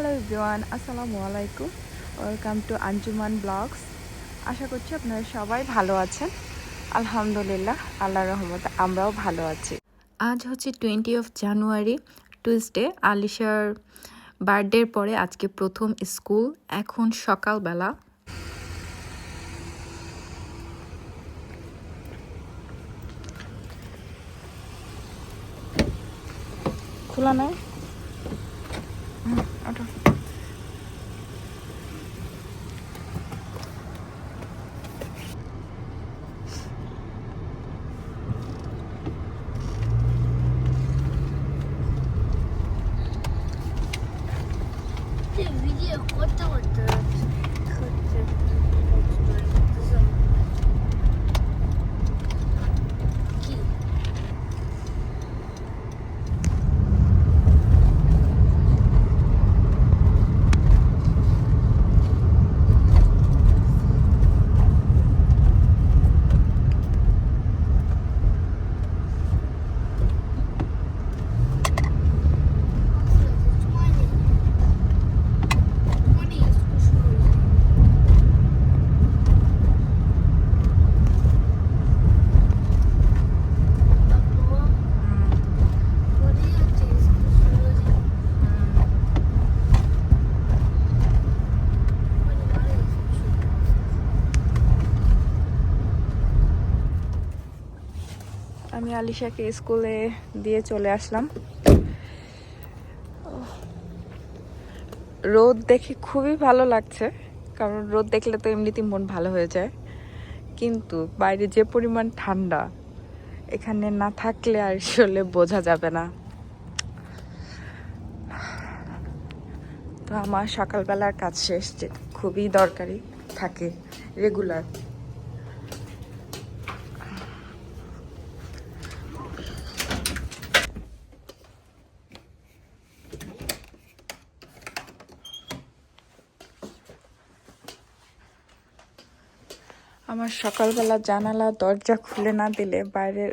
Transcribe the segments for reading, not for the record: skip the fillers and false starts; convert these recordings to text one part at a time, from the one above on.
Hello everyone, আসসালামু আলাইকুম। Welcome to Anjuman blogs. আশা করছি আপনারা সবাই ভালো আছেন। আলহামদুলিল্লাহ, আল্লাহর রহমতে আমরাও ভালো আছি। আজ হচ্ছে 20 জানুয়ারি, টুইসডে। আলিশার বার্থডের পরে আজকে প্রথম স্কুল। এখন সকালবেলা। খোলা নাই, ওঠো। ভিডিও করতে করতে কি আমি আলিশাকে স্কুলে দিয়ে চলে আসলাম। রোদ দেখে খুবই ভালো লাগছে, কারণ রোদ দেখলে তো এমনিতেই মন ভালো হয়ে যায়। কিন্তু বাইরে যে পরিমাণ ঠান্ডা, এখানে না থাকলে আসলে বোঝা যাবে না। তো আমার সকালবেলার কাজ শেষ, যে খুবই দরকারি থাকে রেগুলার। আমার সকালবেলা জানালা দরজা খুলে না দিলে, বাইরের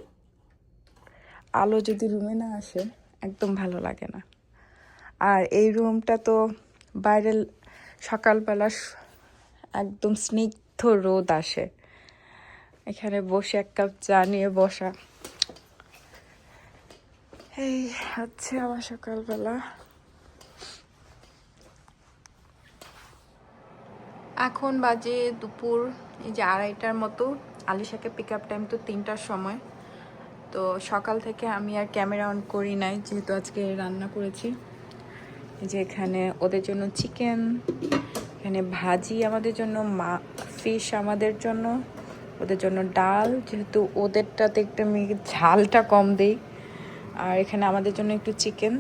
আলো যদি রুমে না আসে, একদম ভালো লাগে না। আর এই রুমটা তো বাইরের সকালবেলা একদম স্নিগ্ধ রোদ আসে। এখানে বসে এক কাপ চা নিয়ে বসা, এই হচ্ছে আমার সকালবেলা। এখন বাজে দুপুর এই যে 2:30টার মতো। আলিশাকে পিক আপ টাইম তো 3টার সময়। তো সকাল থেকে আমি আর ক্যামেরা অন করি নাই, যেহেতু আজকে রান্না করেছি। এই যে এখানে ওদের জন্য চিকেন, এখানে ভাজি আমাদের জন্য, ফিশ আমাদের জন্য, ওদের জন্য ডাল, যেহেতু ওদেরটাতে একটু আমি ঝালটা কম দিই। আর এখানে আমাদের জন্য একটু চিকেন।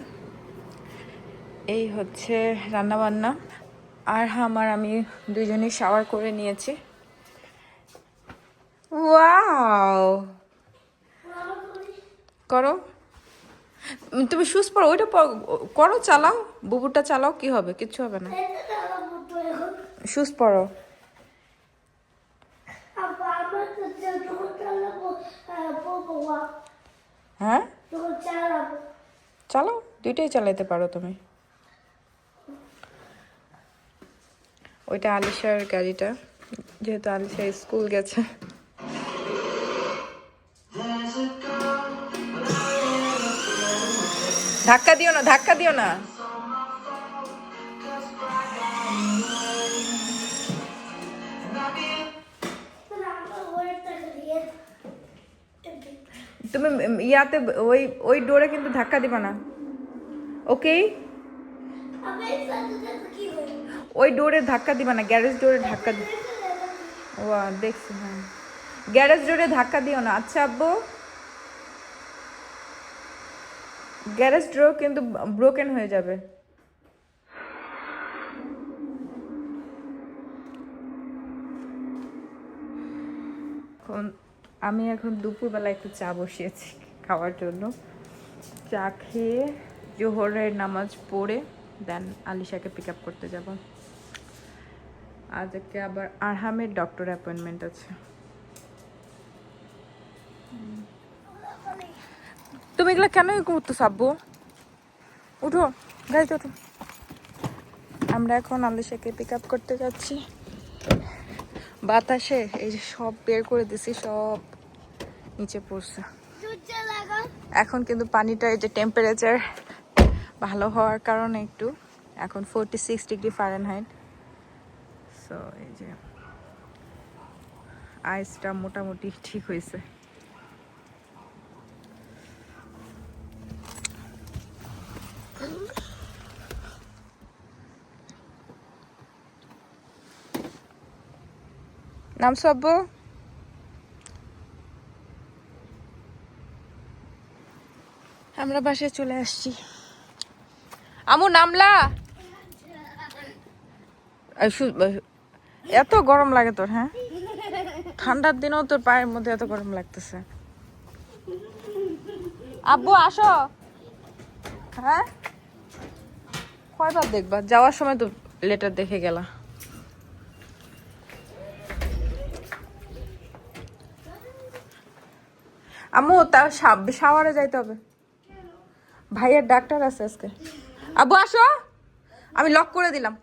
এই হচ্ছে রান্না বান্না। আর আমার আমি দুজনেই শাওয়ার করে নিয়েছি। ওয়াও, করো তুমি শুজ পরো, ওইটা করো, চালাও, বুবুটা চালাও, কি হবে? কিচ্ছু হবে না। শুজ পরো। হ্যাঁ, চালাও, দুইটাই চালাইতে পারো তুমি। ওইটা আলিশার গাড়িটা, যেহেতু আলিশা স্কুল গেছে। ধাক্কা দিও না, ধাক্কা দিও না। তুমি ইয়াতে ওই ওই ডোরে কিন্তু ধাক্কা দিবা না, ওকে? ওই ডোরে ধাক্কা দিবা না, গ্যারেজ ডোরে ধাক্কা দি। ও দেখছি, হ্যাঁ, গ্যারেজ ডোরে ধাক্কা দিও না। আচ্ছা আব্বু, গ্যারেজ ডোর কিন্তু ব্রোকেন হয়ে যাবে। আমি এখন দুপুরবেলা একটু চা বসিয়েছি খাওয়ার জন্য। চা খেয়ে জোহরের নামাজ পড়ে দেন আলিশাকে পিক আপ করতে যাব। আজকে আবার আরহামের ডক্টর অ্যাপয়েন্টমেন্ট আছে। তুমি এগুলো কেন করতেছ আব্বু? উঠো, গাড়িতে ওঠো। আমরা এখন আলিশাকে পিক আপ করতে যাচ্ছি। বাতাসে এই যে সব বের করে দিছি, সব নিচে পড়ছে। এখন কিন্তু পানিটা এই যে টেম্পারেচার ভালো হওয়ার কারণে একটু এখন 46 ডিগ্রি ফারেনহাইট। সো এই যে আইসটা মোটামুটি ঠিক হয়েছে। নাম সব আমরা বাসায় চলে আসছি। আমু নামলা? এত গরম লাগে তোর? হ্যাঁ, ঠান্ডার দিনেও তোর পায়ের মধ্যে এত গরম লাগতেছে। আব্বু আসো। হ্যাঁ, কয়বার দেখবা? যাওয়ার সময় তো লেটার দেখে গেলা। আম্মু তার শাওয়ারে যাইতে হবে, ভাইয়ের ডাক্তার আছে আজকে। আব্বু আসো, আমি লক করে দিলাম।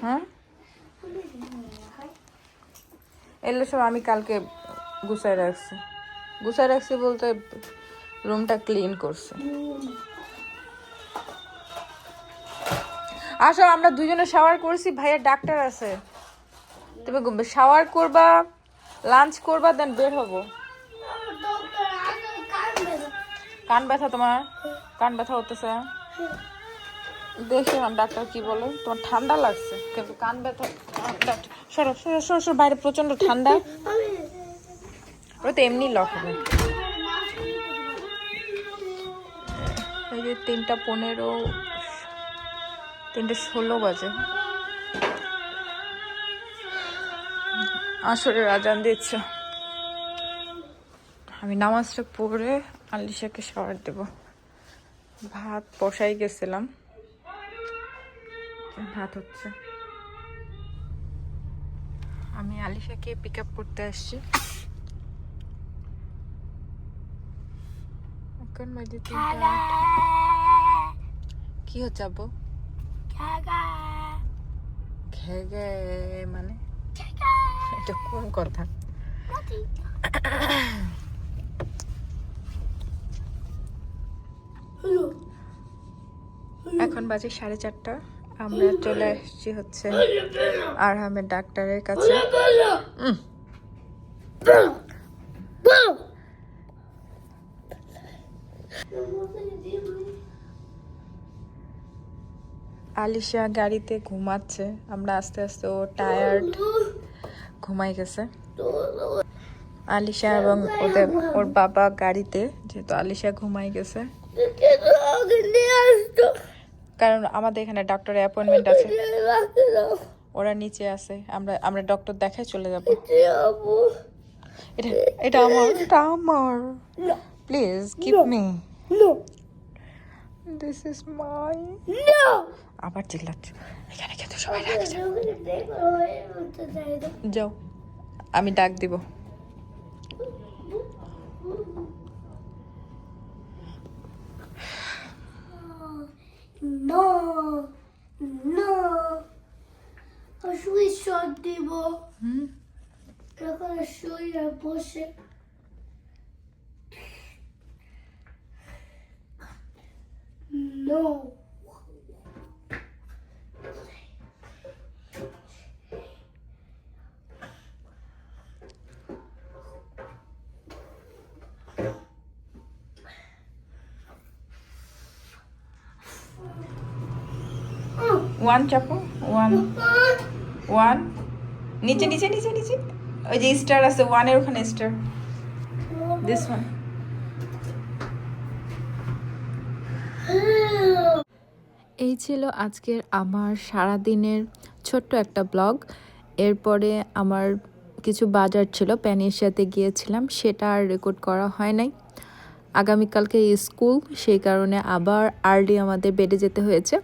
হ্যাঁ, এলে সব আমি কালকে গুছাই রাখছি বলতে রুমটা ক্লিন করছে। আসো, আমরা দুজনে শাওয়ার করছি, ভাইয়ের ডাক্তার আছে। তুমি শাওয়ার করবা, লাঞ্চ করবা, দেন বের হবো। কান ব্যথা? তোমার কান ব্যথা হতেছে? দেখি ডাক্তার কি বলে। তোমার ঠান্ডা লাগছে কিন্তু কান ব্যথা। সরো সরো সরো সরো, বাইরে প্রচন্ড ঠান্ডা। ওটা তো এমনি লক হবে। এই যে 3:15, 3:16 বাজে, আসরের আজান দিচ্ছে। আমি নামাজটা পড়ে আলিশাকে শাওয়ার দেব। ভাত বসাই গেছিলাম, ভাত হচ্ছে। আমি আলিশাকে পিক আপ করতে আসছি। এখন বাজে 3টা। কি হচ্ছে আব্বু? খেগে মানে এটা কোন কথা? এখন বাজে 4:30। আমরা চলে আসছি হচ্ছে আরহামের ডাক্তারের কাছে। আলিশা গাড়িতে ঘুমাচ্ছে। আমরা আস্তে আস্তে, ও টায়ার্ড, ঘুমাই গেছে। আলিশা এবং ওর বাবা গাড়িতে, যেহেতু আলিশা ঘুমাই গেছে কারণ আমাদের এখানে ডক্টরের অ্যাপয়েন্টমেন্ট আছে। ওরা নিচে আছে, আমরা ডক্টর দেখায় চলে যাব। এটা আমার please give me. This is my. আবার চিল্লাচ্ছ। এখানে কিন্তু সবাই রাখছে। যাও, আমি ডাক দিব। No, no. শুই শট দিব। এখন শুই আর বসে। No. ওয়ান চাপো, ওয়ান নিচে নিচে নিচে নিচে, ওই যে স্টার আছে, ওয়ানের ওখানে স্টার। This one. এই ছিল আজকের আমার সারাদিনের ছোট্ট একটা ব্লগ। এরপরে আমার কিছু বাজার ছিল, প্যানির সাথে গিয়েছিলাম, সেটা আর রেকর্ড করা হয় নাই। আগামীকালকে স্কুল, সেই কারণে আবার আর্লি আমাদের বেডে যেতে হয়েছে।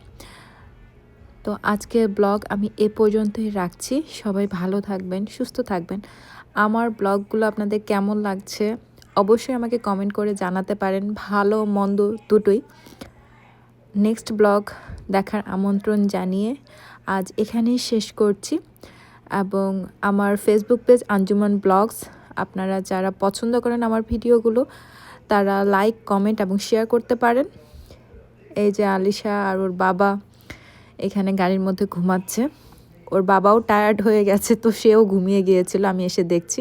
তো আজকের ব্লগ আমি এ পর্যন্তই রাখছি। সবাই ভালো থাকবেন, সুস্থ থাকবেন। আমার ব্লগগুলো আপনাদের কেমন লাগছে অবশ্যই আমাকে কমেন্ট করে জানাতে পারেন, ভালো মন্দ দুটোই। নেক্সট ব্লগ দেখার আমন্ত্রণ জানিয়ে আজ এখানেই শেষ করছি। এবং আমার ফেসবুক পেজ আঞ্জুমান ব্লগস, আপনারা যারা পছন্দ করেন আমার ভিডিওগুলো তারা লাইক, কমেন্ট এবং শেয়ার করতে পারেন। এই যে আলিশা আর ওর বাবা এখানে গাড়ির মধ্যে ঘুমাচ্ছে। ওর বাবাও টায়ার্ড হয়ে গেছে, তো সেও ঘুমিয়ে গিয়েছিল, আমি এসে দেখছি।